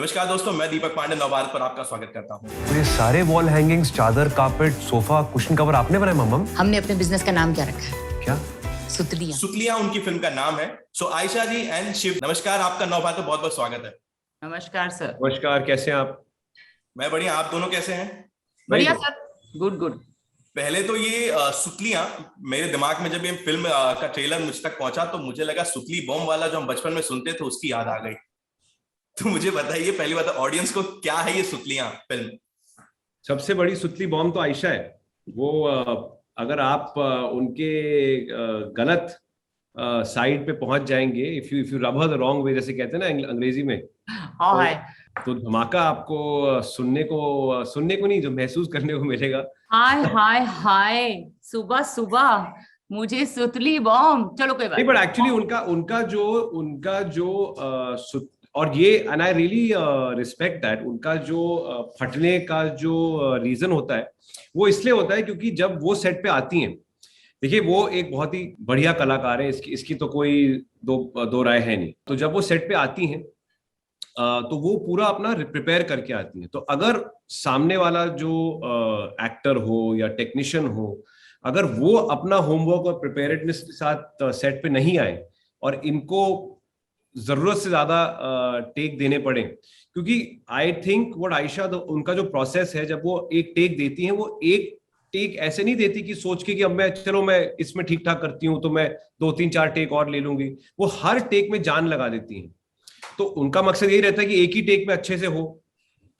नमस्कार दोस्तों, मैं दीपक पांडे नवभारत पर आपका स्वागत करता हूँ। तो ये सारे वॉल हैंगिंग्स, चादर, कारपेट, सोफा, कुशन कवर आपने बनाए मम्म? हमने अपने बिजनेस का नाम क्या रखा है? क्या? सुतलियां। सुतलियां उनकी फिल्म का नाम है। सो आयशा जी एंड शिव, नमस्कार, आपका नवभारत पर बहुत बहुत स्वागत है। नमस्कार सर। नमस्कार, कैसे हैं आप? मैं बढ़िया, आप दोनों कैसे हैं? बढ़िया सर, गुड गुड। पहले तो ये सुतलियां, मेरे दिमाग में जब ये फिल्म का ट्रेलर मुझ तक पहुंचा तो मुझे लगा सुतली बॉम्ब वाला जो हम बचपन में सुनते थे उसकी याद आ गई। तो मुझे बताइए पहली बात, ऑडियंस को क्या है ये सुतलियां फिल्म? सबसे बड़ी सुतली बॉम्ब तो आयशा है। वो अगर आप उनके गलत साइड पे पहुंच जाएंगे, if you rub her the wrong way, जैसे कहते हैं ना अंग्रेजी में, तो धमाका आपको सुनने को नहीं, जो महसूस करने को मिलेगा। हाय हाय हाय, सुबह सुबह मुझे सुतली बॉम्ब। चलो कोई बात नहीं, बट एक्चुअली उनका जो और ये, and I really respect that, उनका जो फटने का जो रीजन होता है वो इसलिए होता है क्योंकि जब वो सेट पे आती हैं, देखिए वो एक बहुत ही बढ़िया कलाकार है, इसकी तो कोई दो राय है नहीं। तो जब वो सेट पे आती हैं तो वो पूरा अपना प्रिपेयर करके आती हैं। तो अगर सामने वाला जो एक्टर हो या टेक्नीशियन हो, अगर वो अपना होमवर्क और प्रिपेयर्डनेस के साथ सेट पे नहीं आए और इनको जरूरत से ज्यादा टेक देने पड़े, क्योंकि आई थिंक व्हाट आयशा, उनका जो प्रोसेस है, जब वो एक टेक देती हैं, वो एक टेक ऐसे नहीं देती कि सोच के कि अब मैं इसमें ठीक ठाक करती हूँ तो मैं 2-3-4 टेक और ले लूंगी। वो हर टेक में जान लगा देती हैं। तो उनका मकसद यही रहता है कि एक ही टेक में अच्छे से हो,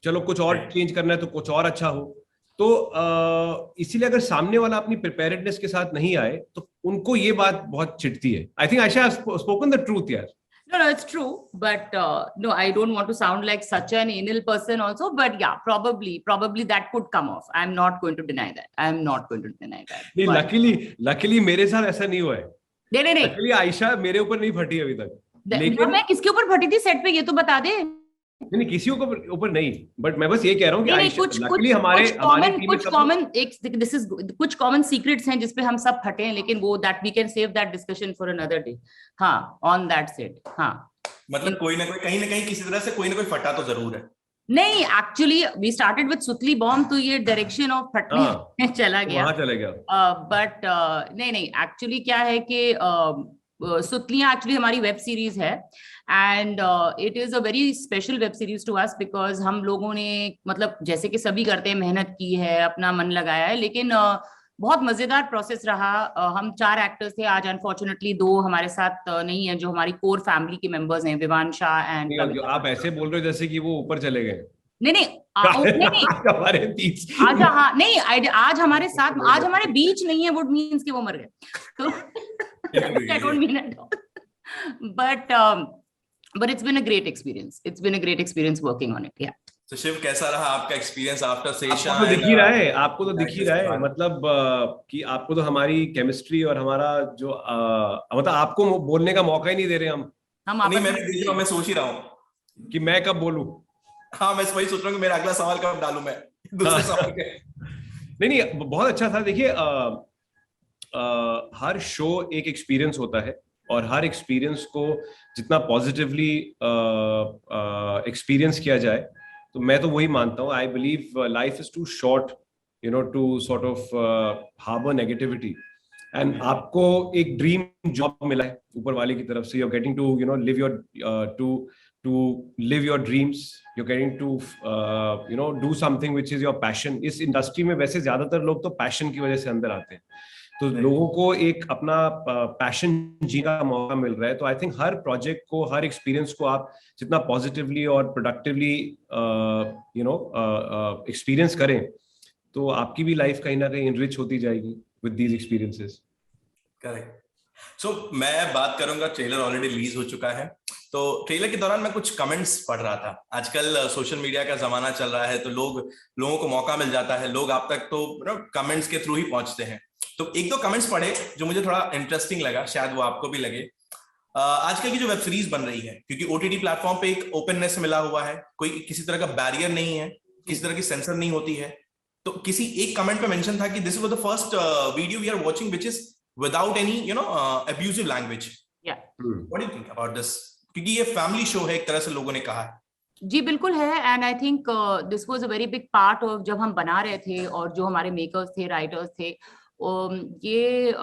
चलो कुछ और चेंज करना है तो कुछ और अच्छा हो। तो इसीलिए अगर सामने वाला अपनी प्रिपेयर्डनेस के साथ नहीं आए तो उनको ये बात बहुत चिढ़ती है। I think Ayesha has spoken the truth यार। No, it's true, but no, I don't want to sound like such an anal person also, but yeah, probably that could come off. I'm not going to deny that. नहीं, luckily मेरे साथ ऐसा नहीं हुआ है। नहीं। Luckily Ayesha मेरे ऊपर नहीं फटी अभी तक। लेकिन मैं किसके ऊपर फटी थी सेट पे, ये तो बता दे। नहीं, किसी ऊपर नहीं, बट मैं बस ये कह रहा हूँ कि कुछ कॉमन सीक्रेट्स हैं जिसपे हम सब फटे हैं, लेकिन वो that we can save that discussion for another day. हाँ, ऑन दैट सेट। हाँ, मतलब कोई ना कोई, कहीं ना कहीं, किसी तरह से कोई ना कोई फटा तो जरूर है। नहीं, एक्चुअली वी स्टार्टेड विद सुतली बॉम्ब, तो ये डायरेक्शन ऑफ फटने चला गया। बट नहीं, एक्चुअली क्या है कि सुतलियां एक्चुअली हमारी वेब सीरीज है, and it is a very special web series to us, because हम लोगों ने, मतलब जैसे कि सभी करते हैं, मेहनत की है, अपना मन लगाया है, लेकिन बहुत मजेदार प्रोसेस रहा। हम 4 एक्टर्स थे, आज अनफॉर्चुनेटली 2 हमारे साथ नहीं है, जो हमारी कोर फैमिली के मेंबर्स हैं, विवान शाह एंड। आप ऐसे बोल रहे हो जैसे कि वो ऊपर चले गए। नहीं हमारे बीच आज, हाँ नहीं, आज हमारे साथ, आज हमारे बीच नहीं है, वुड मीन्स कि वो मर गए। तो I don't mean at all. But it's been a great experience. It's been a great experience working on it. Yeah. तो शिव, कैसा रहा आपका एक्सपीरियंस आफ्टर सेशन? आपको तो दिख ही रहा है, मतलब कि आपको तो हमारी केमिस्ट्री और हमारा जो मतलब आपको बोलने का मौका ही नहीं दे रहे हम। नहीं, मैं सोच ही रहा हूँ कि मैं कब बोलूं। हाँ, मैं वही सोच रहा हूँ कि मेरा अगला सवाल कब डालूं मैं दूसरे सवाल के। नहीं, बहुत अच्छा था। देखिए, हर शो एक एक्सपीरियंस होता है, और हर एक्सपीरियंस को जितना पॉजिटिवली एक्सपीरियंस किया जाए, तो मैं तो वही मानता हूँ। I believe life is too short, to sort of harbour negativity. And आपको एक ड्रीम जॉब मिला है ऊपर वाले की तरफ से। You are getting to live your dreams, you are getting to do something which is your passion. इस इंडस्ट्री में वैसे ज्यादातर लोग तो पैशन की वजह से अंदर आते हैं, तो लोगों को एक अपना पैशन जीने का मौका मिल रहा है। तो आई थिंक हर प्रोजेक्ट को, हर एक्सपीरियंस को आप जितना पॉजिटिवली और प्रोडक्टिवली एक्सपीरियंस करें, तो आपकी भी लाइफ कहीं ना कहीं इनरिच होती जाएगी विद दीज एक्सपीरियंसेस। करेक्ट। सो मैं बात करूंगा, ट्रेलर ऑलरेडी रिलीज हो चुका है, तो ट्रेलर के दौरान मैं कुछ कमेंट्स पढ़ रहा था। आजकल सोशल मीडिया का जमाना चल रहा है, तो लोगों को मौका मिल जाता है, लोग आप तक तो कमेंट्स के थ्रू ही पहुंचते हैं। तो 1-2 कमेंट्स पढ़े जो मुझे थोड़ा इंटरेस्टिंग लगा, शायद वो आपको भी लगे। आजकल की जो वेब सीरीज बन रही है, क्योंकि ओटीटी प्लेटफॉर्म पे एक ओपननेस मिला हुआ है, कोई किसी तरह का बैरियर नहीं है, किसी तरह की सेंसर नहीं होती है। तो किसी एक कमेंट पे मेंशन था कि this was the first video we are watching which is without any abusive language. What do you think about this? क्योंकि ये फैमिली शो है एक तरह से, लोगों ने कहा है। जी बिल्कुल है, and I think this was a very big part of जब हम बना रहे थे और जो हमारे मेकर्स थे, राइटर्स थे, ये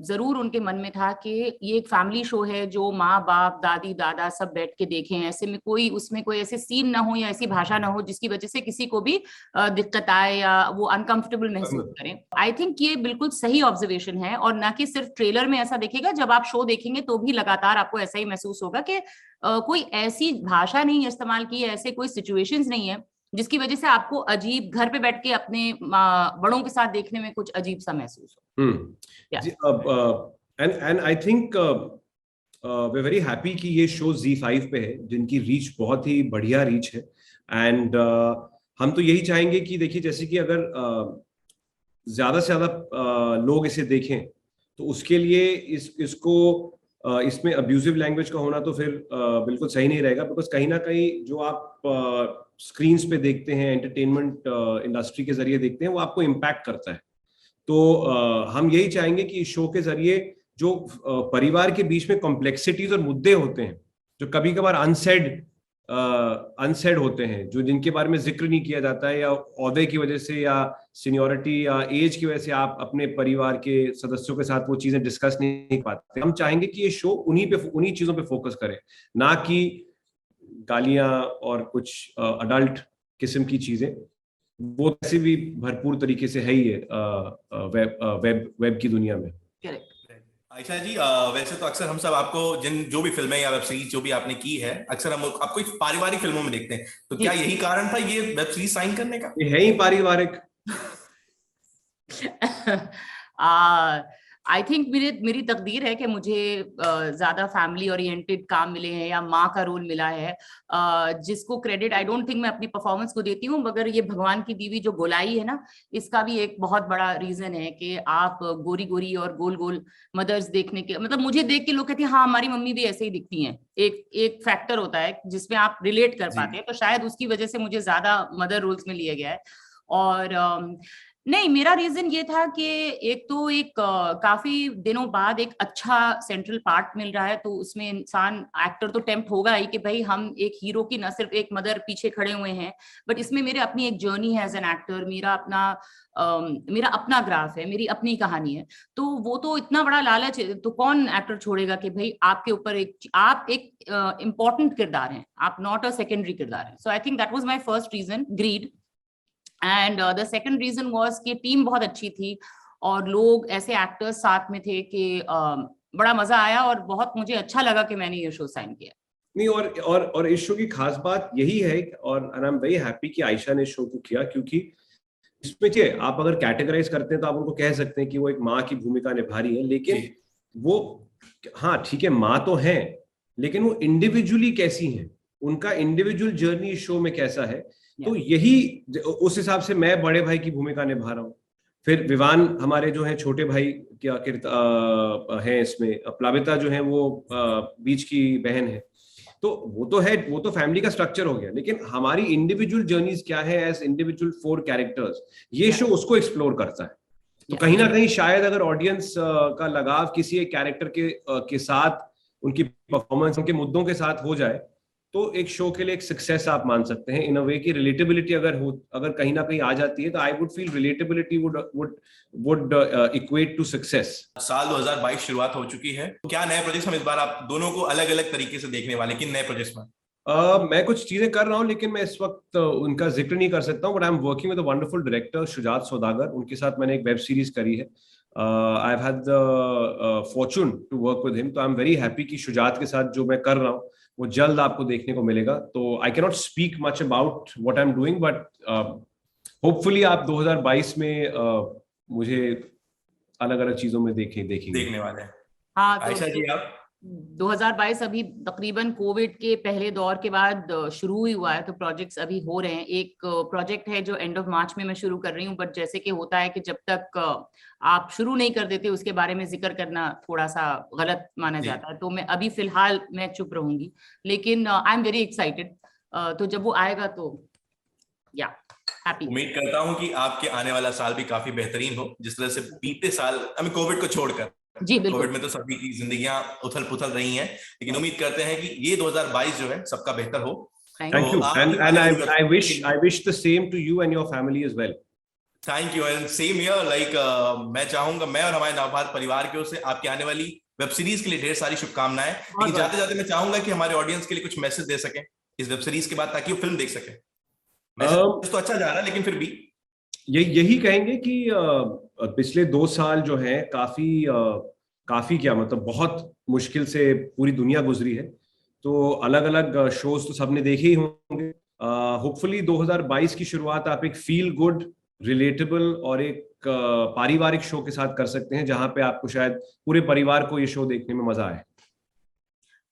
जरूर उनके मन में था कि ये एक फैमिली शो है जो माँ बाप दादी दादा सब बैठ के देखें, ऐसे में कोई उसमें कोई ऐसे सीन ना हो या ऐसी भाषा ना हो जिसकी वजह से किसी को भी दिक्कत आए या वो अनकंफर्टेबल महसूस करें। आई थिंक ये बिल्कुल सही ऑब्जर्वेशन है, और ना कि सिर्फ ट्रेलर में ऐसा दिखेगा, जब आप शो देखेंगे तो भी लगातार आपको ऐसा ही महसूस होगा कि कोई ऐसी भाषा नहीं इस्तेमाल की है, ऐसे कोई सिचुएशंस नहीं है जिसकी वजह से आपको अजीब घर पे बैठ के अपने बड़ों के साथ देखने में कुछ अजीब सा महसूस हो। And I think we very happy कि ये शो Z5 पे है, जिनकी रीच बहुत ही बढ़िया रीच है। एंड हम तो यही चाहेंगे कि देखिए, जैसे कि अगर ज्यादा से ज्यादा लोग इसे देखें तो उसके लिए इसमें अब्यूजिव लैंग्वेज का होना तो फिर बिल्कुल सही नहीं रहेगा, बिकॉज कहीं ना कहीं जो आप स्क्रीन्स पे देखते हैं, एंटरटेनमेंट इंडस्ट्री के जरिए देखते हैं, वो आपको इम्पैक्ट करता है। तो हम यही चाहेंगे कि इस शो के जरिए जो परिवार के बीच में कॉम्प्लेक्सिटीज और मुद्दे होते हैं, जो कभी कभार अनसेड होते हैं, जो जिनके बारे में जिक्र नहीं किया जाता है, या ओहदे की वजह से या सीनियोरिटी या एज की वजह से आप अपने परिवार के सदस्यों के साथ वो चीजें डिस्कस नहीं पाते। हम चाहेंगे कि ये शो उन्हीं चीजों पे फोकस करे, ना कि गालियां और कुछ अडल्ट किस्म की चीजें। वो ऐसे भी भरपूर तरीके से है ही है वेब की दुनिया में। आयशा जी, वैसे तो अक्सर हम सब आपको जो भी फिल्में या वेब सीरीज जो भी आपने की है, अक्सर हम आपको पारिवारिक फिल्मों में देखते हैं, तो क्या यही कारण था ये वेब सीरीज साइन करने का? ये है ही पारिवारिक। आई थिंक मेरी तकदीर है कि मुझे ज्यादा फैमिली ओरिएंटेड काम मिले हैं या माँ का रोल मिला है, जिसको क्रेडिट आई डोंट थिंक मैं अपनी परफॉर्मेंस को देती हूँ, मगर ये भगवान की दी हुई जो गोलाई है ना, इसका भी एक बहुत बड़ा रीजन है कि आप गोरी गोरी और गोल गोल मदर्स देखने के, मतलब मुझे देख के लोग कहते हैं हाँ हमारी मम्मी भी ऐसे ही दिखती हैं, एक फैक्टर होता है जिसमें आप रिलेट कर पाते हैं, तो शायद उसकी वजह से मुझे ज्यादा मदर रोल्स में लिया गया है। और नहीं, मेरा रीजन ये था कि एक तो काफी दिनों बाद एक अच्छा सेंट्रल पार्ट मिल रहा है, तो उसमें इंसान एक्टर तो टेम्प्ट होगा ही कि भाई हम एक हीरो की न सिर्फ एक मदर पीछे खड़े हुए हैं, बट इसमें मेरे अपनी एक जर्नी है एज एन एक्टर, मेरा अपना ग्राफ है, मेरी अपनी कहानी है, तो वो तो इतना बड़ा लालच है, तो कौन एक्टर छोड़ेगा कि भाई आपके ऊपर आप एक इम्पोर्टेंट किरदार हैं, आप नॉट अ सेकेंडरी किरदार हैं। So I think that was my first reason, greed. And the second reason was कि टीम बहुत अच्छी थी और लोग ऐसे एक्टर्स साथ में थे कि बड़ा मजा आया और बहुत मुझे अच्छा लगा कि मैंने ये शो साइन किया। नहीं, और इस शो की खास बात यही है, और आई एम वेरी हैप्पी कि आयशा ने शो को किया, क्योंकि इसमें आप अगर कैटेगराइज करते हैं तो आप उनको कह सकते हैं कि वो एक माँ की भूमिका निभा रही है, लेकिन वो हाँ ठीक है माँ तो है, लेकिन वो इंडिविजुअली कैसी हैं, उनका इंडिविजुअल जर्नी इस शो में कैसा है, तो यही उस हिसाब से मैं बड़े भाई की भूमिका निभा रहा हूँ। फिर विवान हमारे जो हैं छोटे भाई क्या हैं इसमें, प्लाविता जो है वो बीच की बहन है, तो वो तो फैमिली का स्ट्रक्चर हो गया, लेकिन हमारी इंडिविजुअल जर्नीज क्या है एज इंडिविजुअल 4 कैरेक्टर्स, ये शो उसको एक्सप्लोर करता है। तो कहीं ना कहीं शायद अगर ऑडियंस का लगाव किसी एक कैरेक्टर के साथ, उनकी परफॉर्मेंस, उनके मुद्दों के साथ हो जाए, तो एक शो के लिए एक सक्सेस आप मान सकते हैं। इन अ वे की रिलेटेबिलिटी अगर कहीं ना कहीं आ जाती है, तो I would feel relatability would equate to success. साल 2022 शुरुआत हो चुकी है, क्या नए प्रोजेक्ट्स हम इस बार आप दोनों को अलग अलग तरीके से देखने वाले, किन नए प्रोजेक्ट्स में? मैं कुछ चीजें कर रहा हूं, लेकिन मैं इस वक्त उनका जिक्र नहीं कर सकता हूं, but I am working with a wonderful director Shujaat Saudagar, उनके साथ मैंने एक वेब सीरीज करी है। I have had the fortune to work with him, तो आई एम वेरी हैप्पी कि शुजात के साथ जो मैं कर रहा हूं वो जल्द आपको देखने को मिलेगा। तो I can not speak much about what I am doing, but hopefully आप 2022 में मुझे अलग अलग चीजों में देखने वाले हैं। हाँ, आयशा जी आप? 2022 अभी तकरीबन कोविड के पहले दौर के बाद शुरू ही हुआ है, तो प्रोजेक्ट्स अभी हो रहे हैं। एक प्रोजेक्ट है जो एंड ऑफ मार्च में मैं शुरू कर रही हूँ, बट जैसे कि होता है कि जब तक आप शुरू नहीं कर देते उसके बारे में जिक्र करना थोड़ा सा गलत माना जाता है, तो मैं अभी फिलहाल मैं चुप रहूंगी, लेकिन आई एम वेरी एक्साइटेड, तो जब वो आएगा तो या हैप्पी। उम्मीद करता हूँ कि आपके आने वाला साल भी काफी बेहतरीन हो, जिस तरह से बीते साल कोविड को छोड़कर, जी बिल्कुल, कोविड में तो सभी की जिंदगियां उथल पुथल रही हैं, लेकिन उम्मीद करते हैं कि ये 2022 जो है सबका बेहतर हो। Thank you, and I wish the same to you and your family as well. Thank you and same here like मैं चाहूंगा, मैं और हमारे नवभारत परिवार की ओर से आपकी आने वाली वेब सीरीज के लिए ढेर सारी शुभकामनाएं। लेकिन जाते जाते मैं चाहूंगा कि हमारे ऑडियंस के लिए कुछ मैसेज दे सकें इस वेब सीरीज के बाद, ताकि वो फिल्म देख सके। मैसेज तो अच्छा जा रहा है, लेकिन फिर भी यही कहेंगे कि पिछले 2 साल जो है काफी क्या मतलब बहुत मुश्किल से पूरी दुनिया गुजरी है। तो अलग अलग शोज तो सबने देखे ही होंगे। होपफुली 2022 की शुरुआत आप एक फील गुड, रिलेटेबल और एक पारिवारिक शो के साथ कर सकते हैं, जहां पे आपको शायद पूरे परिवार को ये शो देखने में मजा आए।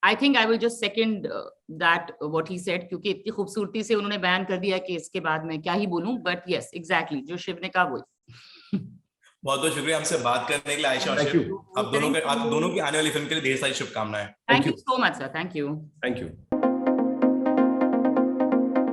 I think I will just second that what he said, क्योंकि इतनी खूबसूरती से उन्होंने बयान कर दिया कि इसके बाद मैं क्या ही बोलूं, but yes, exactly जो शिव ने कहा वही। बहुत बहुत शुक्रिया हमसे बात करने के लिए आयशा और शिव। आप दोनों की आने वाली फिल्म के लिए ढेर सारी शुभकामनाएं। Thank you so much sir, thank you। Thank you।